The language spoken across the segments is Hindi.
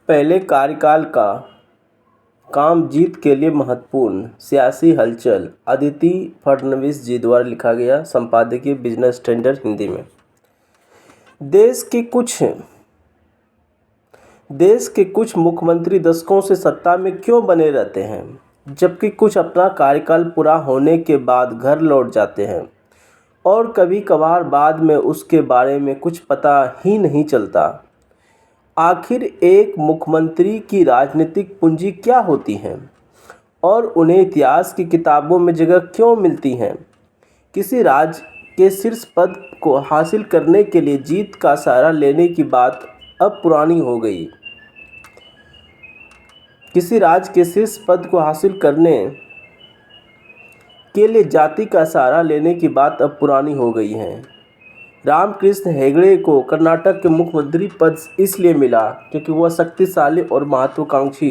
पहले कार्यकाल का काम जीत के लिए महत्वपूर्ण सियासी हलचल। अदिति फडणवीस जी द्वारा लिखा गया संपादकीय बिजनेस स्टैंडर्ड हिंदी में। देश के कुछ मुख्यमंत्री दशकों से सत्ता में क्यों बने रहते हैं, जबकि कुछ अपना कार्यकाल पूरा होने के बाद घर लौट जाते हैं और कभी कभार बाद में उसके बारे में कुछ पता ही नहीं चलता। आखिर एक मुख्यमंत्री की राजनीतिक पूंजी क्या होती है और उन्हें इतिहास की किताबों में जगह क्यों मिलती है। किसी राज्य के शीर्ष पद को हासिल करने के लिए जीत का सहारा लेने की बात अब पुरानी हो गई। किसी राज्य के शीर्ष पद को हासिल करने के लिए जाति का सहारा लेने की बात अब पुरानी हो गई है। रामकृष्ण हेगड़े को कर्नाटक के मुख्यमंत्री पद इसलिए मिला क्योंकि वह शक्तिशाली और महत्वाकांक्षी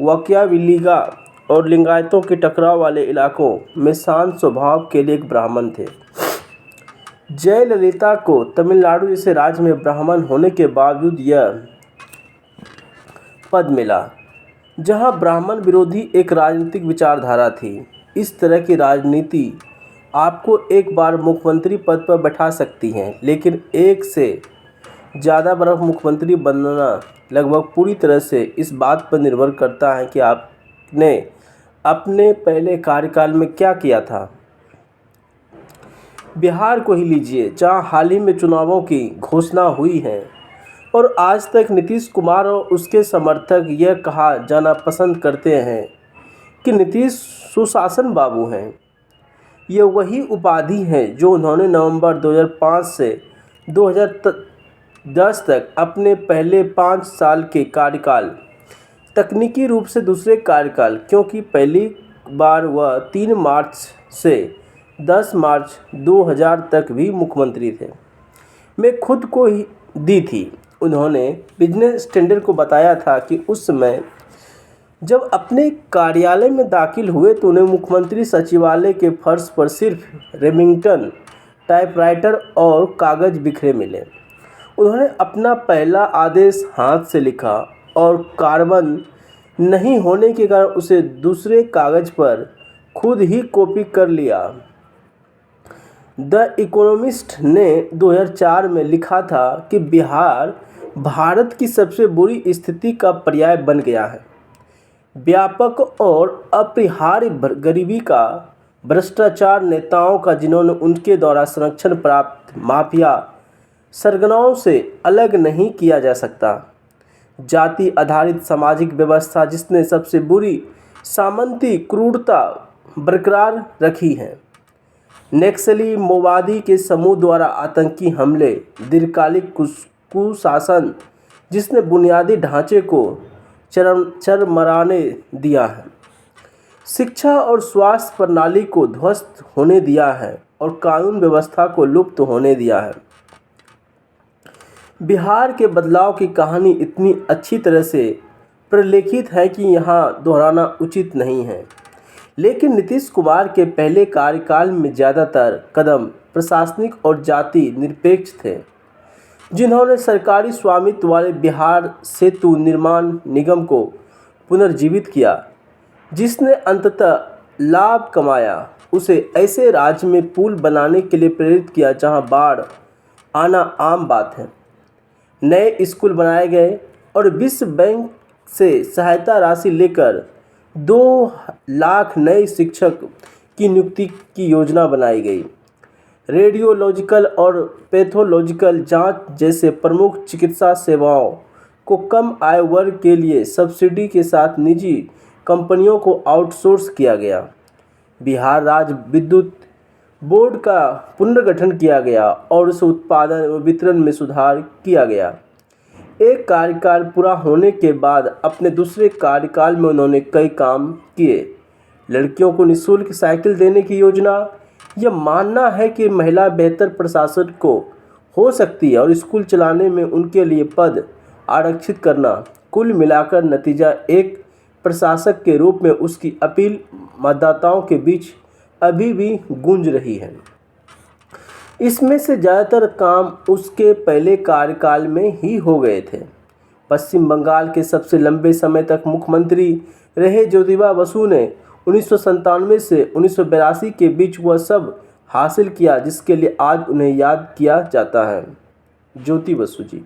वकियाविलिगा और लिंगायतों के टकराव वाले इलाकों में शांत स्वभाव के लिए एक ब्राह्मण थे। जयललिता को तमिलनाडु जैसे राज्य में ब्राह्मण होने के बावजूद यह पद मिला, जहां ब्राह्मण विरोधी एक राजनीतिक विचारधारा थी। इस तरह की राजनीति आपको एक बार मुख्यमंत्री पद पर बैठा सकती है, लेकिन एक से ज़्यादा बार मुख्यमंत्री बनना लगभग पूरी तरह से इस बात पर निर्भर करता है कि आपने अपने पहले कार्यकाल में क्या किया था। बिहार को ही लीजिए, जहां हाल ही में चुनावों की घोषणा हुई है और आज तक नीतीश कुमार और उसके समर्थक यह कहा जाना पसंद करते हैं कि नीतीश सुशासन बाबू हैं। यह वही उपाधि है जो उन्होंने नवंबर 2005 से 2010 तक अपने पहले 5 साल के कार्यकाल, तकनीकी रूप से दूसरे कार्यकाल, क्योंकि पहली बार वह 3 मार्च से 10 मार्च 2000 तक भी मुख्यमंत्री थे, में खुद को ही दी थी। उन्होंने बिजनेस स्टैंडर्ड को बताया था कि उस समय जब अपने कार्यालय में दाखिल हुए तो उन्हें मुख्यमंत्री सचिवालय के फर्श पर सिर्फ रेमिंगटन टाइपराइटर और कागज़ बिखरे मिले। उन्होंने अपना पहला आदेश हाथ से लिखा और कार्बन नहीं होने के कारण उसे दूसरे कागज़ पर खुद ही कॉपी कर लिया। द इकोनॉमिस्ट ने 2004 में लिखा था कि बिहार भारत की सबसे बुरी स्थिति का पर्याय बन गया है। व्यापक और अपरिहार्य गरीबी का, भ्रष्टाचार, नेताओं का जिन्होंने उनके द्वारा संरक्षण प्राप्त माफिया सरगनाओं से अलग नहीं किया जा सकता, जाति आधारित सामाजिक व्यवस्था जिसने सबसे बुरी सामंती क्रूरता बरकरार रखी है, नक्सली माओवादी के समूह द्वारा आतंकी हमले, दीर्घकालिक कुशासन जिसने बुनियादी ढांचे को चरमराने दिया है, शिक्षा और स्वास्थ्य प्रणाली को ध्वस्त होने दिया है और कानून व्यवस्था को लुप्त होने दिया है। बिहार के बदलाव की कहानी इतनी अच्छी तरह से प्रलेखित है कि यहाँ दोहराना उचित नहीं है, लेकिन नीतीश कुमार के पहले कार्यकाल में ज़्यादातर कदम प्रशासनिक और जाति निरपेक्ष थे, जिन्होंने सरकारी स्वामित्व वाले बिहार सेतु निर्माण निगम को पुनर्जीवित किया, जिसने अंततः लाभ कमाया। उसे ऐसे राज्य में पुल बनाने के लिए प्रेरित किया जहां बाढ़ आना आम बात है। नए स्कूल बनाए गए और विश्व बैंक से सहायता राशि लेकर 2 लाख नए शिक्षक की नियुक्ति की योजना बनाई गई। रेडियोलॉजिकल और पैथोलॉजिकल जांच जैसे प्रमुख चिकित्सा सेवाओं को कम आय वर्ग के लिए सब्सिडी के साथ निजी कंपनियों को आउटसोर्स किया गया। बिहार राज्य विद्युत बोर्ड का पुनर्गठन किया गया और उसे उत्पादन व वितरण में सुधार किया गया। एक कार्यकाल पूरा होने के बाद अपने दूसरे कार्यकाल में उन्होंने कई काम किए। लड़कियों को निःशुल्क साइकिल देने की योजना, यह मानना है कि महिला बेहतर प्रशासन को हो सकती है और स्कूल चलाने में उनके लिए पद आरक्षित करना, कुल मिलाकर नतीजा एक प्रशासक के रूप में उसकी अपील मतदाताओं के बीच अभी भी गूंज रही है। इसमें से ज़्यादातर काम उसके पहले कार्यकाल में ही हो गए थे। पश्चिम बंगाल के सबसे लंबे समय तक मुख्यमंत्री रहे ज्योतिबा बसु ने 1997 से 1982 के बीच वह सब हासिल किया जिसके लिए आज उन्हें याद किया जाता है। ज्योति बसु जी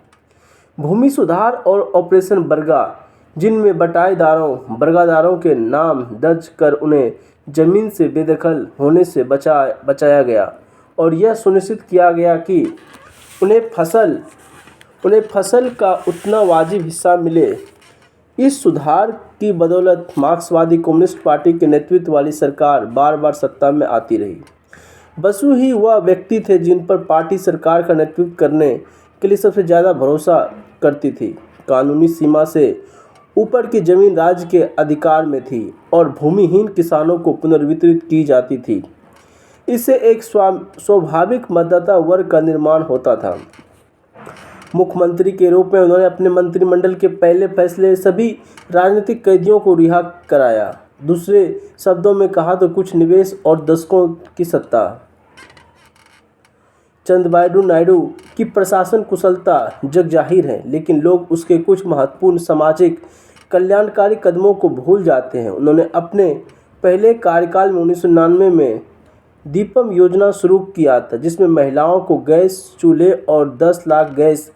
भूमि सुधार और ऑपरेशन बरगा, जिनमें बरगादारों के नाम दर्ज कर उन्हें जमीन से बेदखल होने से बचाया गया और यह सुनिश्चित किया गया कि उन्हें फसल का उतना वाजिब हिस्सा मिले। इस सुधार की बदौलत मार्क्सवादी कम्युनिस्ट पार्टी के नेतृत्व वाली सरकार बार बार सत्ता में आती रही। बसु ही वह व्यक्ति थे जिन पर पार्टी सरकार का नेतृत्व करने के लिए सबसे ज़्यादा भरोसा करती थी। कानूनी सीमा से ऊपर की जमीन राज्य के अधिकार में थी और भूमिहीन किसानों को पुनर्वितरित की जाती थी। इससे एक स्वाभाविक मतदाता वर्ग का निर्माण होता था। मुख्यमंत्री के रूप में उन्होंने अपने मंत्रिमंडल के पहले फैसले सभी राजनीतिक कैदियों को रिहा कराया। दूसरे शब्दों में कहा तो कुछ निवेश और दशकों की सत्ता। चंद्रबाबू नायडू की प्रशासन कुशलता जग जाहिर है, लेकिन लोग उसके कुछ महत्वपूर्ण सामाजिक कल्याणकारी कदमों को भूल जाते हैं। उन्होंने अपने पहले कार्यकाल में 1999 में दीपम योजना शुरू किया था, जिसमें महिलाओं को गैस चूल्हे और 10 लाख गैस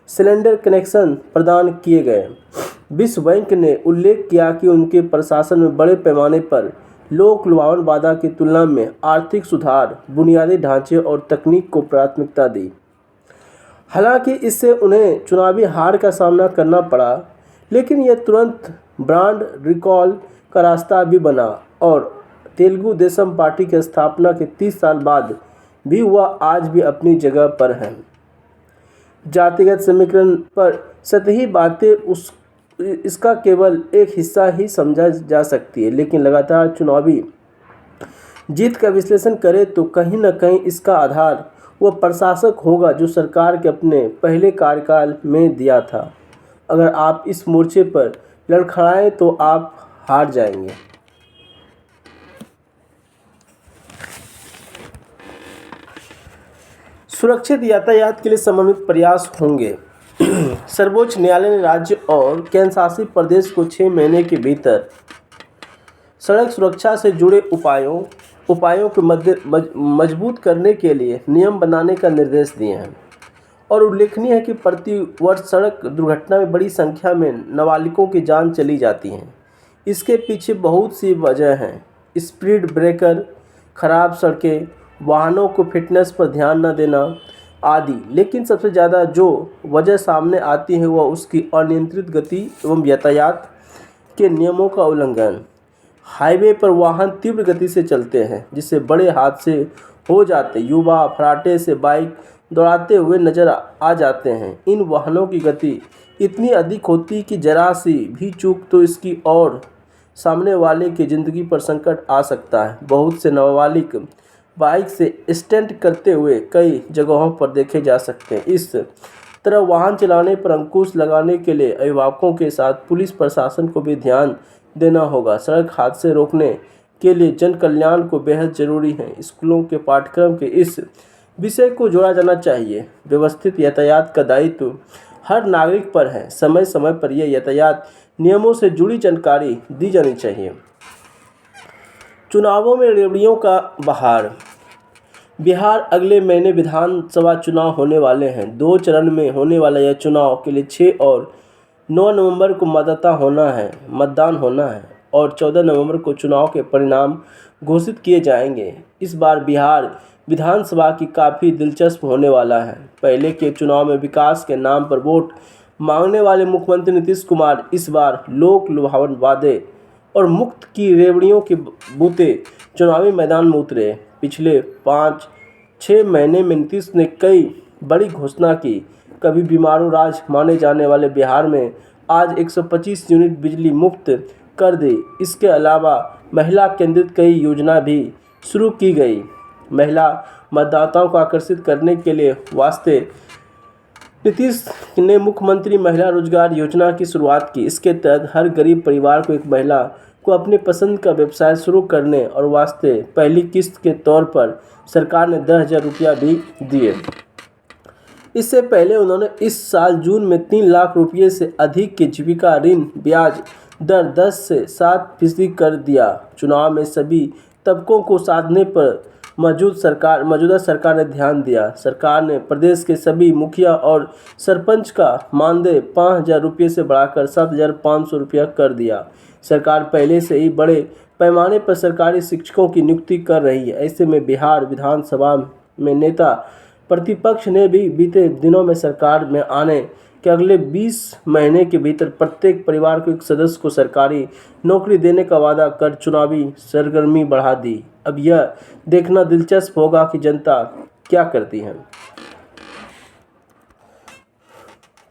सिलेंडर कनेक्शन प्रदान किए गए। विश्व बैंक ने उल्लेख किया कि उनके प्रशासन में बड़े पैमाने पर लोक लुभावन वादा की तुलना में आर्थिक सुधार, बुनियादी ढांचे और तकनीक को प्राथमिकता दी। हालांकि इससे उन्हें चुनावी हार का सामना करना पड़ा, लेकिन यह तुरंत ब्रांड रिकॉल का रास्ता भी बना और तेलुगु देशम पार्टी की स्थापना के 30 साल बाद भी वह आज भी अपनी जगह पर है। जातिगत समीकरण पर सतही बातें इसका केवल एक हिस्सा ही समझा जा सकती है, लेकिन लगातार चुनावी जीत का विश्लेषण करें तो कहीं न कहीं इसका आधार वह प्रशासक होगा जो सरकार के अपने पहले कार्यकाल में दिया था। अगर आप इस मोर्चे पर लड़खड़ाएं तो आप हार जाएंगे। सुरक्षित यातायात के लिए समन्वित प्रयास होंगे। सर्वोच्च न्यायालय ने राज्य और केंद्र शासित प्रदेश को 6 महीने के भीतर सड़क सुरक्षा से जुड़े उपायों को मजबूत करने के लिए नियम बनाने का निर्देश दिए हैं। और उल्लेखनीय है कि प्रति वर्ष सड़क दुर्घटना में बड़ी संख्या में नाबालिगों की जान चली जाती है। इसके पीछे बहुत सी वजह हैं, स्पीड ब्रेकर, खराब सड़कें, वाहनों को फिटनेस पर ध्यान न देना आदि। लेकिन सबसे ज़्यादा जो वजह सामने आती है वह उसकी अनियंत्रित गति एवं यातायात के नियमों का उल्लंघन। हाईवे पर वाहन तीव्र गति से चलते हैं जिससे बड़े हादसे हो जाते। युवा फराटे से बाइक दौड़ाते हुए नजर आ जाते हैं। इन वाहनों की गति इतनी अधिक होती कि जरा सी भी चूक तो इसकी और सामने वाले की ज़िंदगी पर संकट आ सकता है। बहुत से नाबालिग बाइक से स्टंट करते हुए कई जगहों पर देखे जा सकते हैं। इस तरह वाहन चलाने पर अंकुश लगाने के लिए अभिभावकों के साथ पुलिस प्रशासन को भी ध्यान देना होगा। सड़क हादसे रोकने के लिए जन कल्याण को बेहद ज़रूरी है। स्कूलों के पाठ्यक्रम के इस विषय को जोड़ा जाना चाहिए। व्यवस्थित यातायात का दायित्व हर नागरिक पर है। समय समय पर यह यातायात नियमों से जुड़ी जानकारी दी जानी चाहिए। चुनावों में रेवड़ियों का बहार। बिहार अगले महीने विधानसभा चुनाव होने वाले हैं। 2 चरण में होने वाला यह चुनाव के लिए 6 और 9 नवंबर को मतदान होना है और 14 नवंबर को चुनाव के परिणाम घोषित किए जाएंगे। इस बार बिहार विधानसभा की काफ़ी दिलचस्प होने वाला है। पहले के चुनाव में विकास के नाम पर वोट मांगने वाले मुख्यमंत्री नीतीश कुमार इस बार लोक लुभावन वादे और मुफ्त की रेवड़ियों के बूते चुनावी मैदान में उतरे। पिछले 5-6 महीने में नीतीश ने कई बड़ी घोषणा की। कभी बीमारू राज्य माने जाने वाले बिहार में आज 125 यूनिट बिजली मुफ्त कर दी। इसके अलावा महिला केंद्रित कई योजना भी शुरू की गई। महिला मतदाताओं को आकर्षित करने के लिए वास्ते नीतीश ने मुख्यमंत्री महिला रोजगार योजना की शुरुआत की। इसके तहत हर गरीब परिवार को एक महिला को अपनी पसंद का व्यवसाय शुरू करने और वास्ते पहली किस्त के तौर पर सरकार ने 10,000 रुपया भी दिए। इससे पहले उन्होंने इस साल जून में 3 लाख रुपये से अधिक के जीविका ऋण ब्याज दर 10 से 7% कर दिया। चुनाव में सभी तबकों को साधने पर मौजूदा सरकार ने ध्यान दिया। सरकार ने प्रदेश के सभी मुखिया और सरपंच का मानदेय 5,000 रुपये से बढ़ाकर 7,500 रुपया कर दिया। सरकार पहले से ही बड़े पैमाने पर सरकारी शिक्षकों की नियुक्ति कर रही है। ऐसे में बिहार विधानसभा में नेता प्रतिपक्ष ने भी बीते दिनों में सरकार में आने के अगले 20 महीने के भीतर प्रत्येक परिवार को एक सदस्य को सरकारी नौकरी देने का वादा कर चुनावी सरगर्मी बढ़ा दी। अब यह देखना दिलचस्प होगा कि जनता क्या करती है।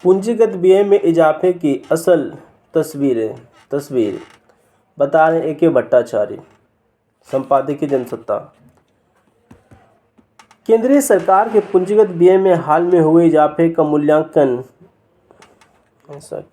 पूंजीगत व्यय में इजाफे की असल तस्वीर बता रहे A.K. भट्टाचार्य, संपादकीय जनसत्ता। केंद्रीय सरकार के पूंजीगत व्यय में हाल में हुए इजाफे का मूल्यांकन ऐसा करो।